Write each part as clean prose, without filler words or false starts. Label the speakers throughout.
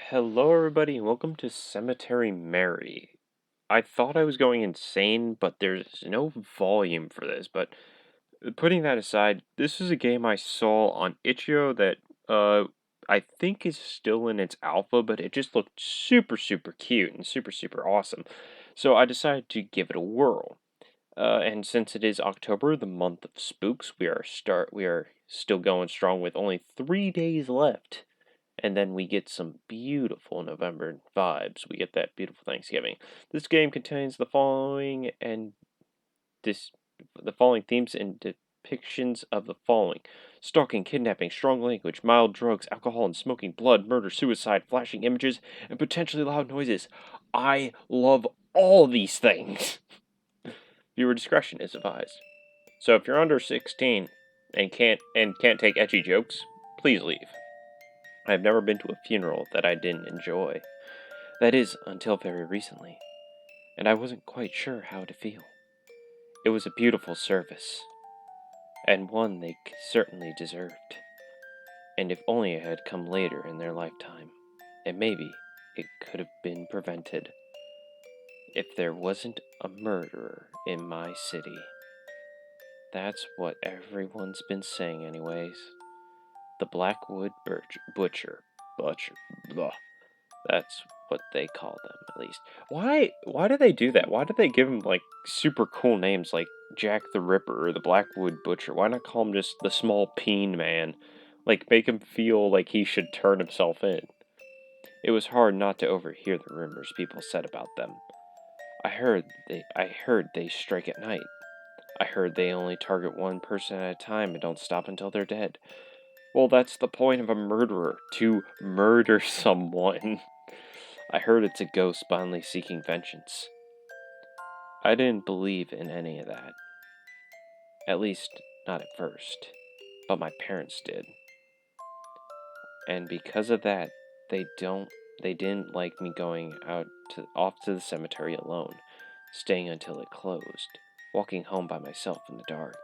Speaker 1: Hello, everybody, and welcome to Cemetery Mary. I thought I was going insane, but there's no volume for this. But putting that aside, this is a game I saw on Itch.io that I think is still in its alpha, but it just looked super, super cute and super, super awesome. So I decided to give it a whirl. And since it is October, the month of spooks, we are still going strong with only 3 days left. And then we get some beautiful November vibes. We get that beautiful Thanksgiving. This game contains this the following themes and depictions of the following: stalking, kidnapping, strong language, mild drugs, alcohol and smoking, blood, murder, suicide, flashing images, and potentially loud noises. I love all these things. Viewer discretion is advised. So if you're under 16 and can't take etchy jokes, please leave. I've never been to a funeral that I didn't enjoy. That is, until very recently, and I wasn't quite sure how to feel. It was a beautiful service, and one they certainly deserved. And if only it had come later in their lifetime, and maybe it could have been prevented. If there wasn't a murderer in my city. That's what everyone's been saying anyways. The Blackwood Butcher. Blah. That's what they call them, at least. Why do they do that? Why do they give him, like, super cool names like Jack the Ripper or the Blackwood Butcher? Why not call him just the Small Peen Man? Like, make him feel like he should turn himself in. It was hard not to overhear the rumors people said about them. I heard they strike at night. I heard they only target one person at a time and don't stop until they're dead. Well, that's the point of a murderer, to murder someone. I heard it's a ghost blindly seeking vengeance. I didn't believe in any of that. At least, not at first. But my parents did. And because of that, they didn't like me going off to the cemetery alone, staying until it closed, walking home by myself in the dark.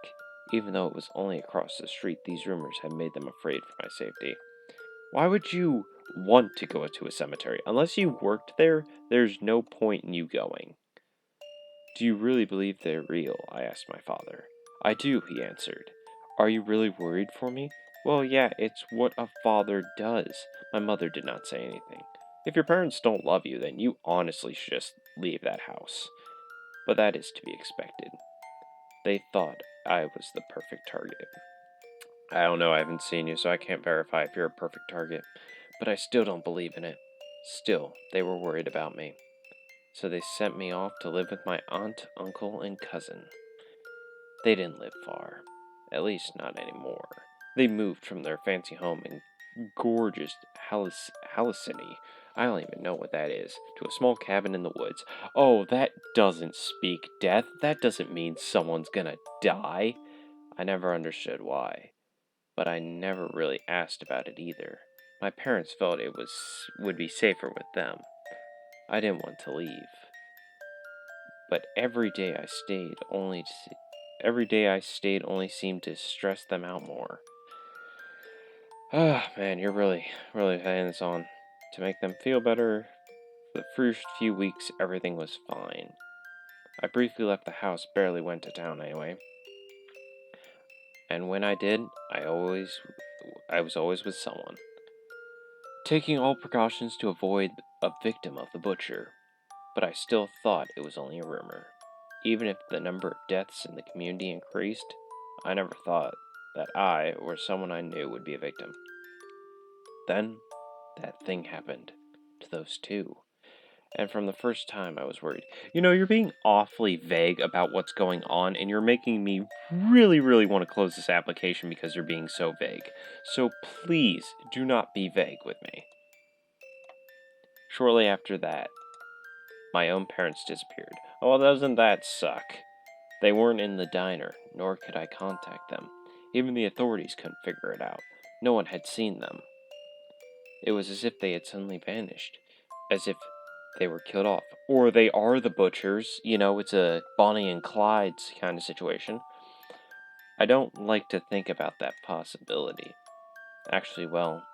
Speaker 1: Even though it was only across the street, these rumors had made them afraid for my safety. Why would you want to go to a cemetery? Unless you worked there, there's no point in you going. Do you really believe they're real? I asked my father. I do, he answered. Are you really worried for me? Well, yeah, it's what a father does. My mother did not say anything. If your parents don't love you, then you honestly should just leave that house. But that is to be expected. They thought I was the perfect target. I don't know, I haven't seen you, so I can't verify if you're a perfect target. But I still don't believe in it. Still, they were worried about me. So they sent me off to live with my aunt, uncle, and cousin. They didn't live far. At least not anymore. They moved from their fancy home in gorgeous Halliciny. I don't even know what that is. To a small cabin in the woods. Oh, that doesn't speak death. That doesn't mean someone's gonna die. I never understood why. But I never really asked about it either. My parents felt it would be safer with them. I didn't want to leave. But every day I stayed only seemed to stress them out more. Ah, man, you're really, really putting this on. To make them feel better, for the first few weeks, everything was fine. I briefly left the house, barely went to town anyway. And when I did, I was always with someone. Taking all precautions to avoid a victim of the butcher. But I still thought it was only a rumor. Even if the number of deaths in the community increased, I never thought that I or someone I knew would be a victim. Then, that thing happened to those two. And from the first time, I was worried. You're being awfully vague about what's going on, and you're making me really, really want to close this application because you're being so vague. So please, do not be vague with me. Shortly after that, my own parents disappeared. Oh, doesn't that suck? They weren't in the diner, nor could I contact them. Even the authorities couldn't figure it out. No one had seen them. It was as if they had suddenly vanished. As if they were killed off. Or they are the butchers. It's a Bonnie and Clyde kind of situation. I don't like to think about that possibility. Actually, well,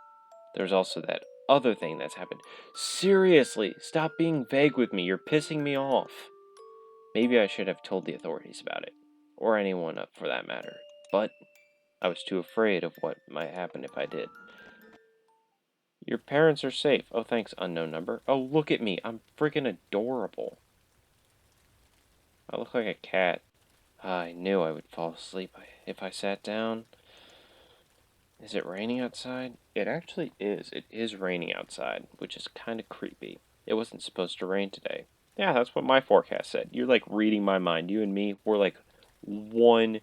Speaker 1: there's also that other thing that's happened. Seriously, stop being vague with me. You're pissing me off. Maybe I should have told the authorities about it. Or anyone up for that matter. But I was too afraid of what might happen if I did. Your parents are safe. Oh, thanks, unknown number. Oh, look at me. I'm freaking adorable. I look like a cat. I knew I would fall asleep if I sat down. Is it raining outside? It actually is. It is raining outside, which is kind of creepy. It wasn't supposed to rain today. Yeah, that's what my forecast said. You're like reading my mind. You and me, we're like one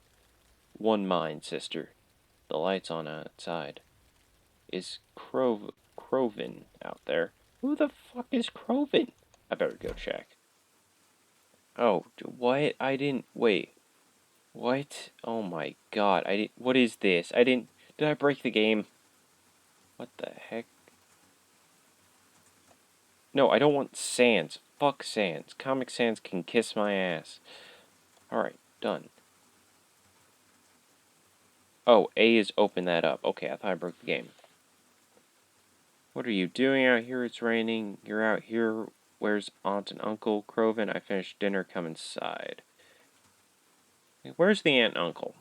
Speaker 1: mind, sister. The light's on outside. Is Crovin out there? Who the fuck is Crovin? I better go check. Oh, what? I didn't. Wait. What? Oh my god. I didn't. What is this? I didn't. Did I break the game? What the heck? No, I don't want Sans. Fuck Sans. Comic Sans can kiss my ass. Alright, done. Oh, A is open that up. Okay, I thought I broke the game. What are you doing out here? It's raining. You're out here. Where's Aunt and Uncle? Crovin, I finished dinner. Come inside. Where's the aunt and uncle?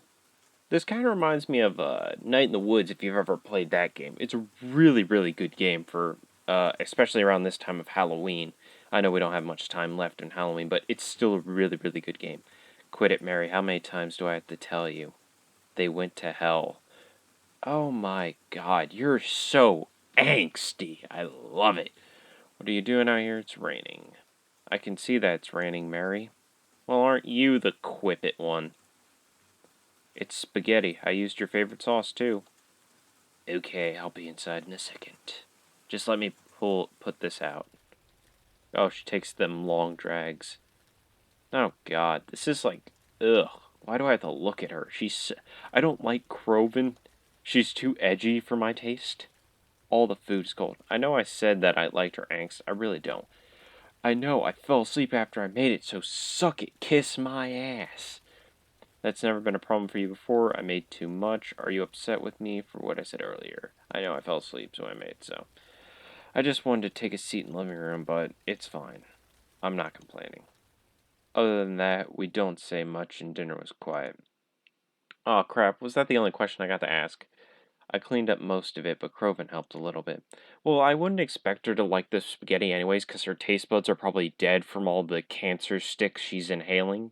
Speaker 1: This kind of reminds me of Night in the Woods, if you've ever played that game. It's a really, really good game for, especially around this time of Halloween. I know we don't have much time left in Halloween, but it's still a really, really good game. Quit it, Mary. How many times do I have to tell you? They went to hell. Oh my god, you're so angsty. I love it. What are you doing out here? It's raining. I can see that it's raining, Mary. Well, aren't you the quip-it one? It's spaghetti. I used your favorite sauce, too. Okay, I'll be inside in a second. Just let me put this out. Oh, she takes them long drags. Oh, God. This is like... Ugh. Why do I have to look at her? I don't like Crovin. She's too edgy for my taste. All the food's cold. I know I said that I liked her angst. I really don't. I know I fell asleep after I made it, so suck it. Kiss my ass. That's never been a problem for you before. I made too much. Are you upset with me for what I said earlier? I know I fell asleep, so I made so. I just wanted to take a seat in the living room, but it's fine. I'm not complaining. Other than that, we don't say much and dinner was quiet. Aw, crap. Was that the only question I got to ask? I cleaned up most of it, but Crovin helped a little bit. Well, I wouldn't expect her to like the spaghetti anyways, because her taste buds are probably dead from all the cancer sticks she's inhaling.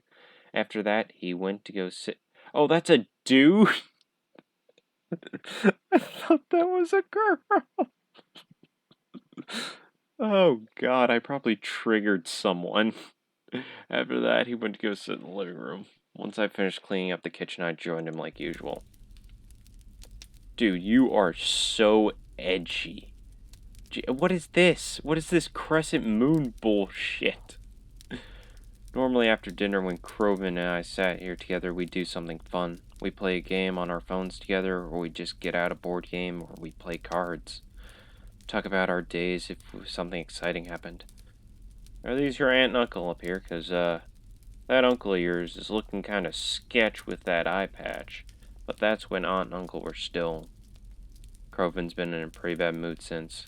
Speaker 1: After that, he went to go sit... Oh, that's a dude? I thought that was a girl. Oh, God, I probably triggered someone. After that, he went to go sit in the living room. Once I finished cleaning up the kitchen, I joined him like usual. Dude, you are so edgy. What is this? What is this crescent moon bullshit? Normally after dinner when Crovin and I sat here together, we do something fun. We play a game on our phones together, or we just get out a board game, or we play cards. Talk about our days if something exciting happened. Are these your aunt and uncle up here? Because, that uncle of yours is looking kind of sketch with that eye patch. But that's when aunt and uncle were still. Crovin's been in a pretty bad mood since.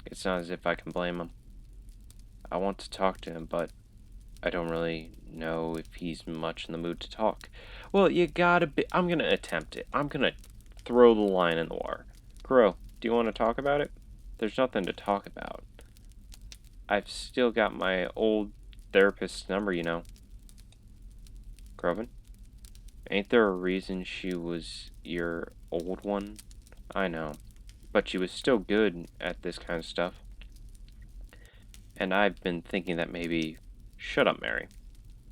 Speaker 1: It's not as if I can blame him. I want to talk to him, but I don't really know if he's much in the mood to talk. Well, you gotta be... I'm gonna attempt it. I'm gonna throw the line in the water. Crow, do you want to talk about it? There's nothing to talk about. I've still got my old therapist's number, you know. Crovin? Ain't there a reason she was your old one? I know. But she was still good at this kind of stuff. And I've been thinking that maybe... Shut up, Mary.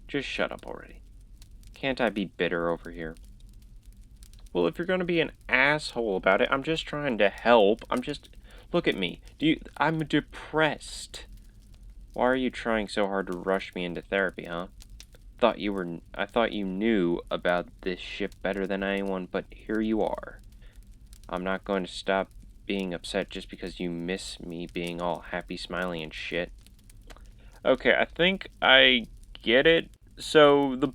Speaker 1: Just shut up already. Can't I be bitter over here? Well, if you're gonna be an asshole about it, I'm just trying to help. Look at me. I'm depressed. Why are you trying so hard to rush me into therapy, huh? I thought you knew about this ship better than anyone, but here you are. I'm not going to stop being upset just because you miss me being all happy, smiling, and shit. Okay, I think I get it. So,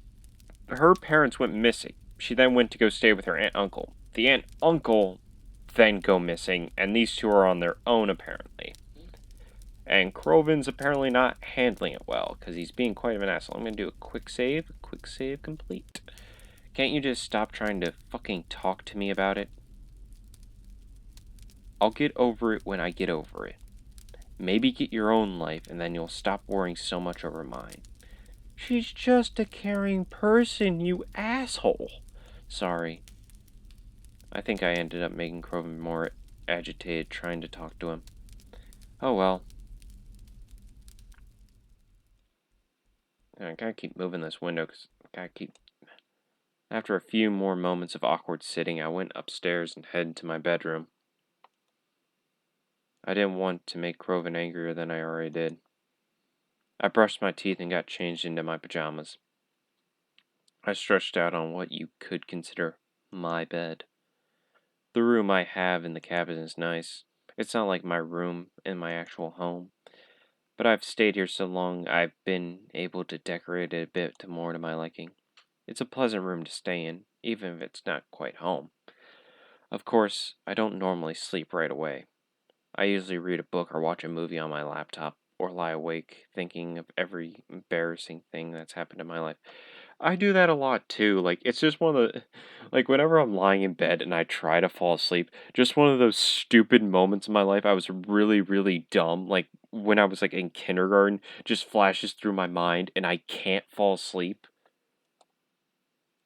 Speaker 1: her parents went missing. She then went to go stay with her aunt and uncle. The aunt and uncle then go missing, and these two are on their own apparently. And Croven's apparently not handling it well, because he's being quite of an asshole. I'm going to do a quick save complete. Can't you just stop trying to fucking talk to me about it? I'll get over it when I get over it. Maybe get your own life, and then you'll stop worrying so much over mine. She's just a caring person, you asshole. Sorry. I think I ended up making Croven more agitated trying to talk to him. Oh well. I gotta keep moving this window because I gotta keep. After a few more moments of awkward sitting, I went upstairs and headed to my bedroom. I didn't want to make Croven angrier than I already did. I brushed my teeth and got changed into my pajamas. I stretched out on what you could consider my bed. The room I have in the cabin is nice. It's not like my room in my actual home, but I've stayed here so long I've been able to decorate it a bit more to my liking. It's a pleasant room to stay in, even if it's not quite home. Of course, I don't normally sleep right away. I usually read a book or watch a movie on my laptop, or lie awake thinking of every embarrassing thing that's happened in my life. I do that a lot too. Like, it's just one of the, like, whenever I'm lying in bed and I try to fall asleep, just one of those stupid moments in my life. I was really, really dumb. Like, when I was, like, in kindergarten, just flashes through my mind and I can't fall asleep.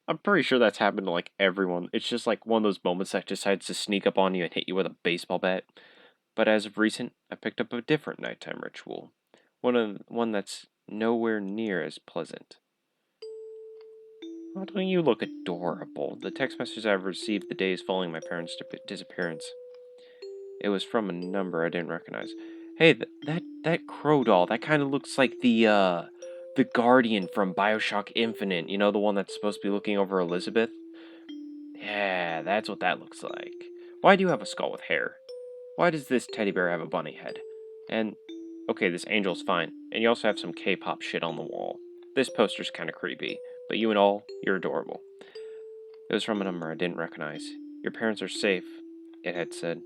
Speaker 1: I'm pretty sure that's happened to, like, everyone. It's just, like, one of those moments that decides to sneak up on you and hit you with a baseball bat. But as of recent, I picked up a different nighttime ritual. One that's nowhere near as pleasant. Why don't you look adorable? The text message I've received the days following my parents' disappearance. It was from a number I didn't recognize. Hey, that crow doll. That kind of looks like the Guardian from BioShock Infinite. You know, the one that's supposed to be looking over Elizabeth. Yeah, that's what that looks like. Why do you have a skull with hair? Why does this teddy bear have a bunny head? And okay, this angel's fine. And you also have some K-pop shit on the wall. This poster's kind of creepy, but you and all, you're adorable. It was from a number I didn't recognize. Your parents are safe, it had said.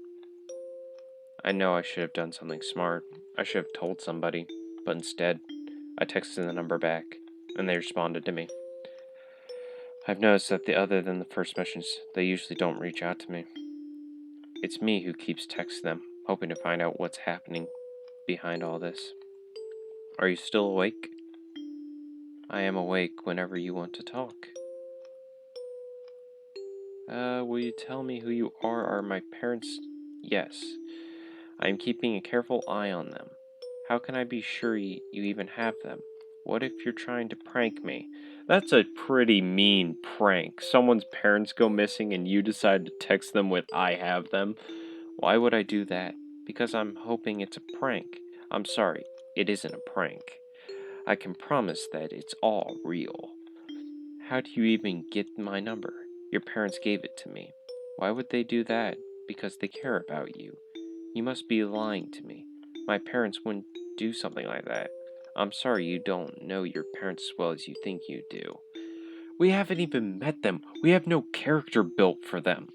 Speaker 1: I know I should have done something smart. I should have told somebody, but instead, I texted the number back, and they responded to me. I've noticed that other than the first message, they usually don't reach out to me. It's me who keeps texting them, hoping to find out what's happening behind all this. Are you still awake? I am awake whenever you want to talk. Will you tell me who you are? Are my parents? Yes. I am keeping a careful eye on them. How can I be sure you even have them? What if you're trying to prank me? That's a pretty mean prank. Someone's parents go missing and you decide to text them with I have them. Why would I do that? Because I'm hoping it's a prank. I'm sorry, it isn't a prank. I can promise that it's all real. How do you even get my number? Your parents gave it to me. Why would they do that? Because they care about you. You must be lying to me. My parents wouldn't do something like that. I'm sorry you don't know your parents as well as you think you do. We haven't even met them. We have no character built for them.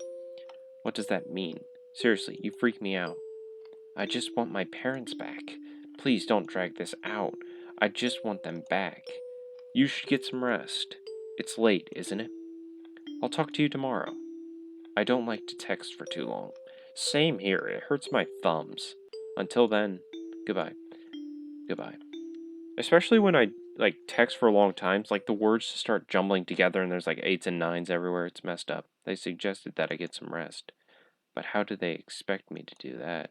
Speaker 1: What does that mean? Seriously, you freak me out. I just want my parents back. Please don't drag this out. I just want them back. You should get some rest. It's late, isn't it? I'll talk to you tomorrow. I don't like to text for too long. Same here, it hurts my thumbs. Until then, goodbye. Goodbye. Especially when I like text for long times, like the words just start jumbling together and there's like eights and nines everywhere. It's messed up. They suggested that I get some rest. But how do they expect me to do that?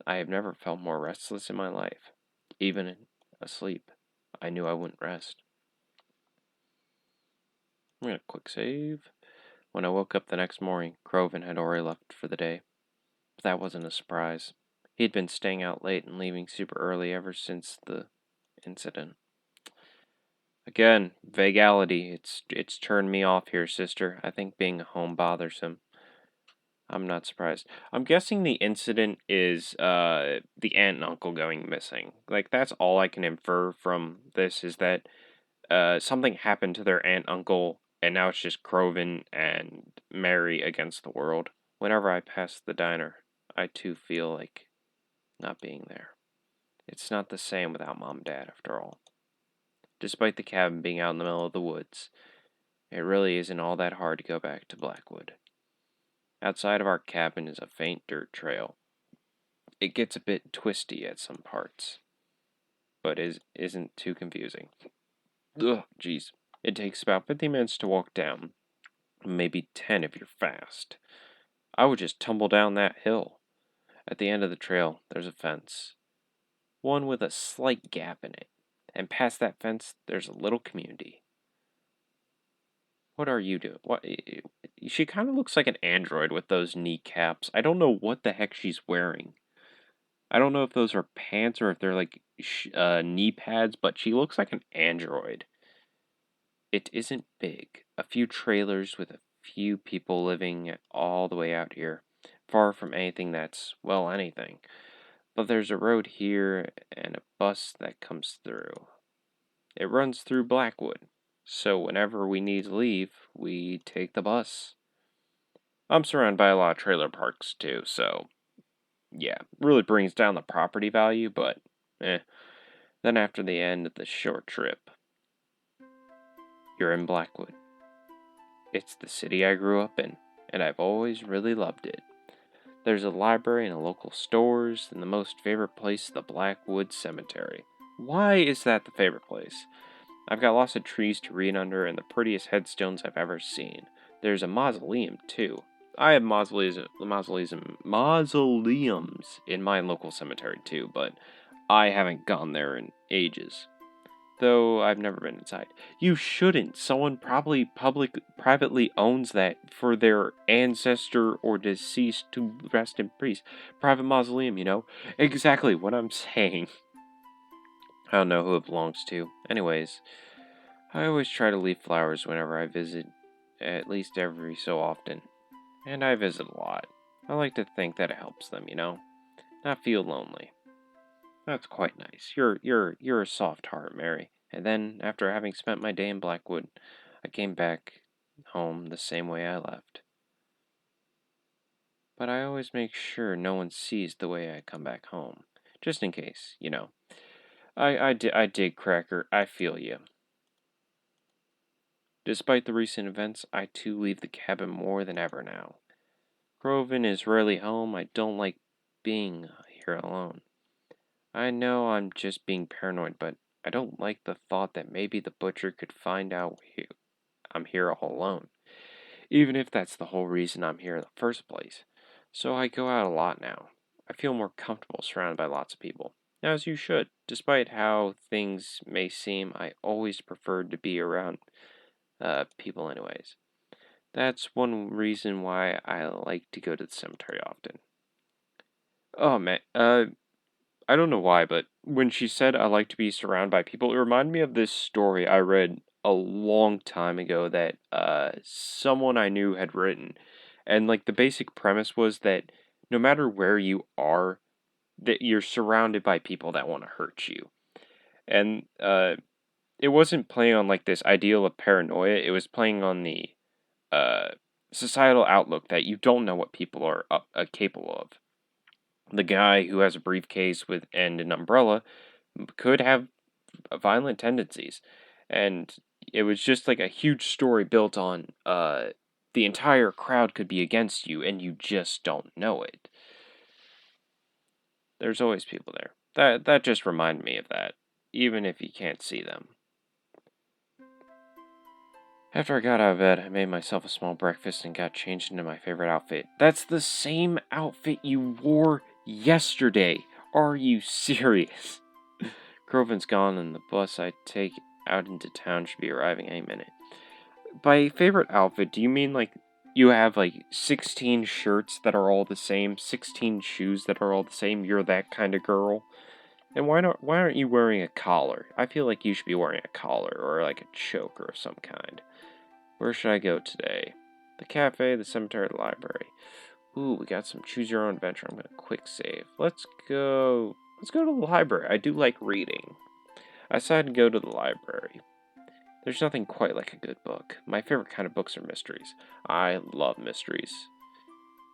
Speaker 1: I have never felt more restless in my life. Even asleep, I knew I wouldn't rest. I'm gonna quick save. When I woke up the next morning, Croven had already left for the day. But that wasn't a surprise. He had been staying out late and leaving super early ever since the incident. Again, vagality. It's turned me off here, sister. I think being home bothers him. I'm not surprised. I'm guessing the incident is the aunt and uncle going missing. Like that's all I can infer from this is that something happened to their aunt uncle and now it's just Croven and Mary against the world. Whenever I pass the diner, I too feel like not being there. It's not the same without Mom and Dad, after all. Despite the cabin being out in the middle of the woods, it really isn't all that hard to go back to Blackwood. Outside of our cabin is a faint dirt trail. It gets a bit twisty at some parts, but isn't too confusing. Ugh, jeez. It takes about 50 minutes to walk down, maybe 10 if you're fast. I would just tumble down that hill. At the end of the trail, there's a fence, one with a slight gap in it, and past that fence, there's a little community. What are you doing? What? She kind of looks like an android with those kneecaps. I don't know what the heck she's wearing. I don't know if those are pants or if they're like knee pads, but she looks like an android. It isn't big. A few trailers with a few people living all the way out here, far from anything that's, well, anything. But there's a road here and a bus that comes through. It runs through Blackwood, so whenever we need to leave, we take the bus. I'm surrounded by a lot of trailer parks too, so yeah, really brings down the property value, but eh. Then after the end of the short trip, you're in Blackwood. It's the city I grew up in, and I've always really loved it. There's a library and a local stores, and the most favorite place, the Blackwood Cemetery. Why is that the favorite place? I've got lots of trees to read under and the prettiest headstones I've ever seen. There's a mausoleum, too. I have mausoleums in my local cemetery, too, but I haven't gone there in ages. Though I've never been inside. You shouldn't. Someone probably privately owns that for their ancestor or deceased to rest in peace. Private mausoleum, you know? Exactly what I'm saying. I don't know who it belongs to. Anyways, I always try to leave flowers whenever I visit, at least every so often. And I visit a lot. I like to think that it helps them, you know? Not feel lonely. That's quite nice. You're a soft heart, Mary. And then, after having spent my day in Blackwood, I came back home the same way I left. But I always make sure no one sees the way I come back home. Just in case, you know. I dig Cracker. I feel you. Despite the recent events, I too leave the cabin more than ever now. Groven is rarely home. I don't like being here alone. I know I'm just being paranoid, but I don't like the thought that maybe the butcher could find out I'm here all alone, even if that's the whole reason I'm here in the first place. So I go out a lot now. I feel more comfortable surrounded by lots of people. As you should. Despite how things may seem, I always preferred to be around people anyways. That's one reason why I like to go to the cemetery often. Oh man, I don't know why, but when she said I like to be surrounded by people, it reminded me of this story I read a long time ago that someone I knew had written. And like the basic premise was that no matter where you are, that you're surrounded by people that want to hurt you. And it wasn't playing on like this ideal of paranoia, it was playing on the uh societal outlook that you don't know what people are capable of. The guy who has a briefcase with and an umbrella could have violent tendencies, and it was just like a huge story built on the entire crowd could be against you and you just don't know it. There's always people there. That just reminded me of that, even if you can't see them. After I got out of bed, I made myself a small breakfast and got changed into my favorite outfit. That's the same outfit you wore yesterday. Are you serious? Groven's gone, and the bus I take out into town should be arriving any minute. By favorite outfit, do you mean like you have like 16 shirts that are all the same, 16 shoes that are all the same? You're that kind of girl? And why aren't you wearing a collar? I feel like you should be wearing a collar or like a choker of some kind. Where should I go today? The cafe, the cemetery, the library. Ooh, we got some choose your own adventure. I'm gonna quick save. Let's go to the library. I do like reading. I decided to go to the library. There's nothing quite like a good book. My favorite kind of books are mysteries. I love mysteries.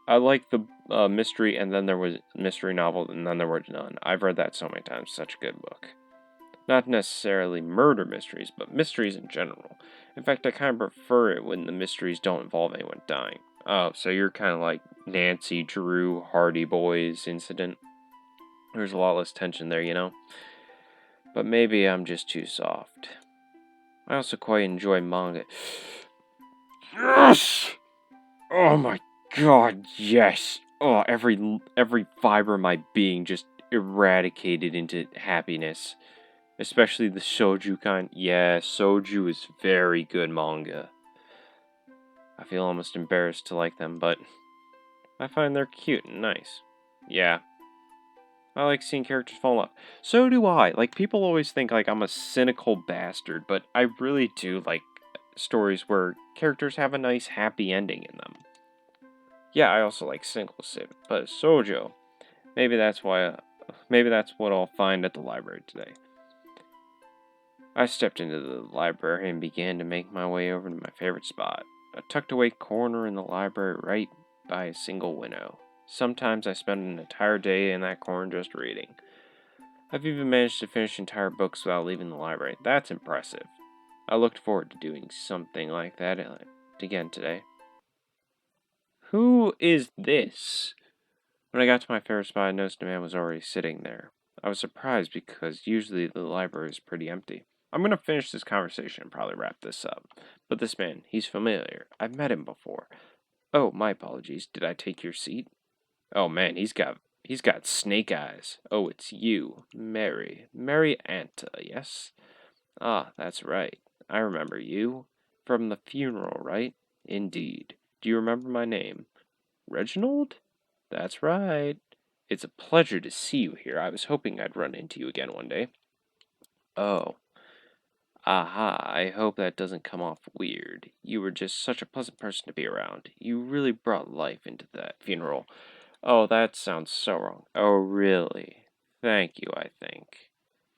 Speaker 1: I like the mystery, and then there was mystery novel, and then there was none. I've read that so many times. Such a good book. Not necessarily murder mysteries, but mysteries in general. In fact, I kind of prefer it when the mysteries don't involve anyone dying. Oh, so you're kind of like Nancy Drew Hardy Boys incident. There's a lot less tension there, you know? But maybe I'm just too soft. I also quite enjoy manga. Yes! Oh my god, yes! Oh, every fiber of my being just eradicated into happiness. Especially the shouju kind. Yeah, shouju is very good manga. I feel almost embarrassed to like them, but I find they're cute and nice. Yeah, I like seeing characters fall in love. So do I. Like, people always think like I'm a cynical bastard, but I really do like stories where characters have a nice happy ending in them. Yeah, I also like single civ, but shoujo. Maybe that's why. Maybe that's what I'll find at the library today. I stepped into the library and began to make my way over to my favorite spot, a tucked away corner in the library right by a single window. Sometimes I spend an entire day in that corner just reading. I've even managed to finish entire books without leaving the library. That's impressive. I looked forward to doing something like that again today. Who is this? When I got to my favorite spot, I noticed a man was already sitting there. I was surprised because usually the library is pretty empty. I'm going to finish this conversation and probably wrap this up. But this man, he's familiar. I've met him before. Oh, my apologies. Did I take your seat? Oh man, he's got snake eyes. Oh, it's you, Mary Anta, yes? Ah, that's right. I remember you. From the funeral, right? Indeed. Do you remember my name? Reginald? That's right. It's a pleasure to see you here. I was hoping I'd run into you again one day. Oh. Aha, I hope that doesn't come off weird. You were just such a pleasant person to be around. You really brought life into that funeral. Oh, that sounds so wrong. Oh, really? Thank you, I think.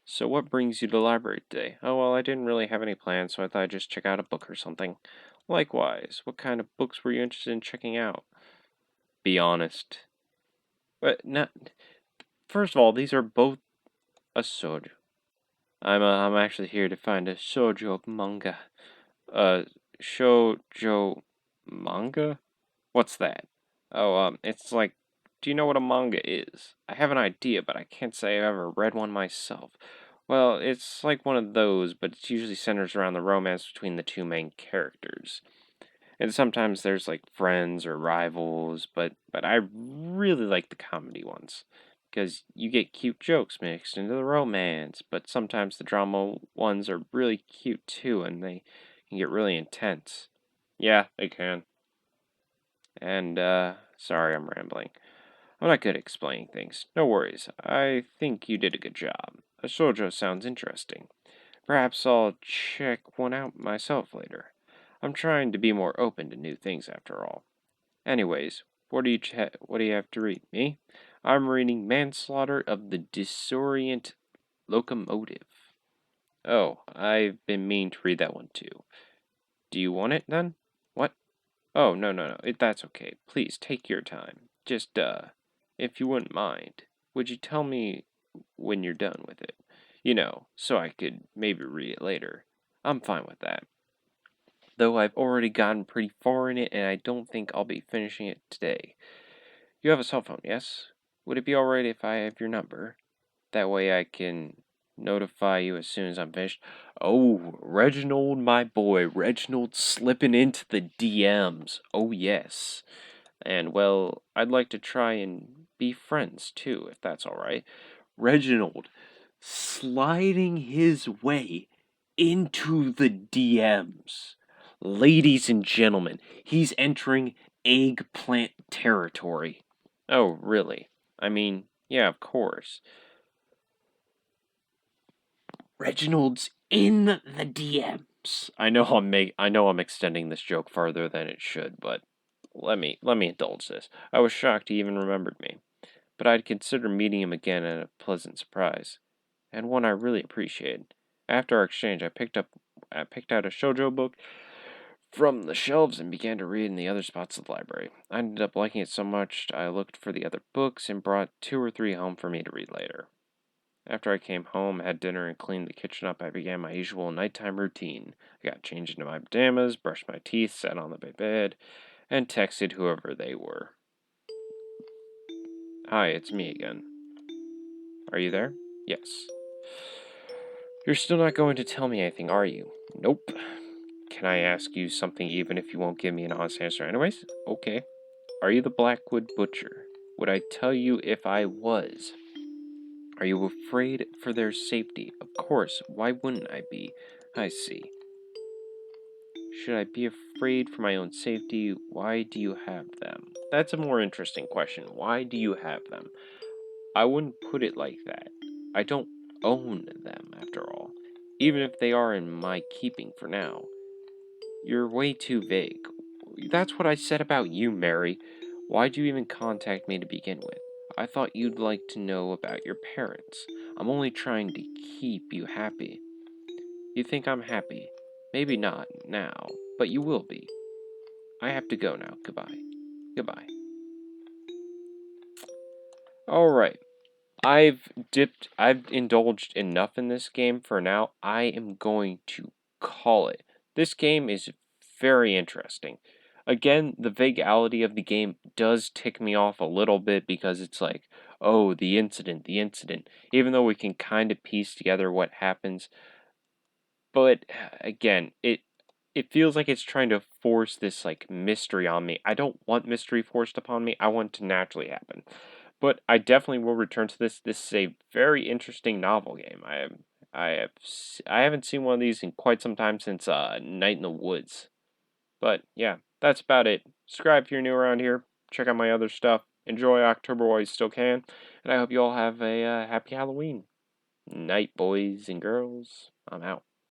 Speaker 1: So what brings you to the library today? Oh, well, I didn't really have any plans, so I thought I'd just check out a book or something. Likewise, what kind of books were you interested in checking out? Be honest. But not. First of all, these are both a shoujo. I'm actually here to find a shoujo manga. Uh, shoujo manga? What's that? Oh, it's like, do you know what a manga is? I have an idea, but I can't say I've ever read one myself. Well, it's like one of those, but it usually centers around the romance between the two main characters. And sometimes there's like friends or rivals, but I really like the comedy ones because you get cute jokes mixed into the romance, but sometimes the drama ones are really cute too and they can get really intense. Yeah, they can. And sorry I'm rambling. I'm not good at explaining things. No worries. I think you did a good job. A shoujo sounds interesting. Perhaps I'll check one out myself later. I'm trying to be more open to new things after all. Anyways, what do you have to read? Me? I'm reading Manslaughter of the Disorient Locomotive. Oh, I've been meaning to read that one too. Do you want it then? What? Oh, no. That's okay. Please take your time. Just, if you wouldn't mind, would you tell me when you're done with it? You know, so I could maybe read it later. I'm fine with that. Though I've already gotten pretty far in it and I don't think I'll be finishing it today. You have a cell phone, yes? Would it be alright if I have your number? That way I can notify you as soon as I'm finished. Oh, Reginald, my boy. Reginald slipping into the DMs. Oh, yes. And, well, I'd like to try and be friends, too, if that's alright. Reginald sliding his way into the DMs. Ladies and gentlemen, he's entering eggplant territory. Oh, really? I mean, yeah, of course. Reginald's in the DMs. I know I'm extending this joke farther than it should, but let me indulge this. I was shocked he even remembered me, but I'd consider meeting him again as a pleasant surprise, and one I really appreciated. After our exchange, I picked out a shoujo book from the shelves and began to read in the other spots of the library. I ended up liking it so much I looked for the other books and brought 2 or 3 home for me to read later. After I came home, had dinner, and cleaned the kitchen up, I began my usual nighttime routine. I got changed into my pajamas, brushed my teeth, sat on the bed, and texted whoever they were. Hi, it's me again. Are you there? Yes. You're still not going to tell me anything, are you? Nope. Can I ask you something even if you won't give me an honest answer anyways? Okay. Are you the Blackwood Butcher? Would I tell you if I was? Are you afraid for their safety? Of course. Why wouldn't I be? I see. Should I be afraid for my own safety? Why do you have them? That's a more interesting question. Why do you have them? I wouldn't put it like that. I don't own them, after all, even if they are in my keeping for now. You're way too vague. That's what I said about you, Mary. Why'd you even contact me to begin with? I thought you'd like to know about your parents. I'm only trying to keep you happy. You think I'm happy? Maybe not now, but you will be. I have to go now. Goodbye. Goodbye. Alright. I've indulged enough in this game for now. I am going to call it. This game is very interesting. Again, the vagueality of the game does tick me off a little bit because it's like, oh, the incident. Even though we can kind of piece together what happens, but again, it feels like it's trying to force this like mystery on me. I don't want mystery forced upon me. I want it to naturally happen. But I definitely will return to this. This is a very interesting novel game. I haven't seen one of these in quite some time since Night in the Woods. But yeah, that's about it. Subscribe if you're new around here. Check out my other stuff. Enjoy October while you still can. And I hope you all have a happy Halloween. Night, boys and girls. I'm out.